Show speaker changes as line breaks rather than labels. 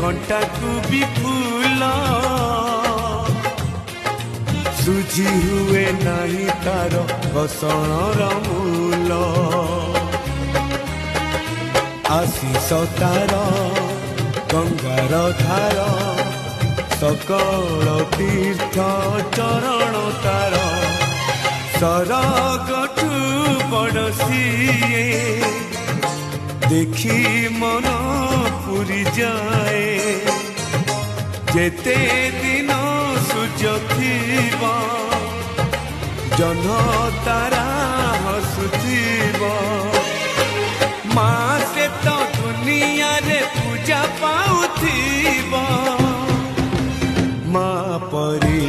କଣ୍ଟାକୁ ବି ଫୁଲ ସୁଝି ହୁଏ ନାହିଁ ତାର ଘଷଣର ମୂଲ ଆଶିଷ ତାର ଗଙ୍ଗାର ଧାର ସକଳ ତୀର୍ଥ ଚରଣ ତାର ସରଗଠୁ ବଡ଼ ସିଏ ଦେଖି ମନ ପୁରି ଯାଏ ଯେତେ ଦିନ ସୂର୍ଯ୍ୟ ଥିବ ଜହ୍ନ ତାରା ହସୁଥିବ ମା ସେ ତ ଦୁନିଆରେ ପୂଜା ପାଉଥିବ ମା ପରି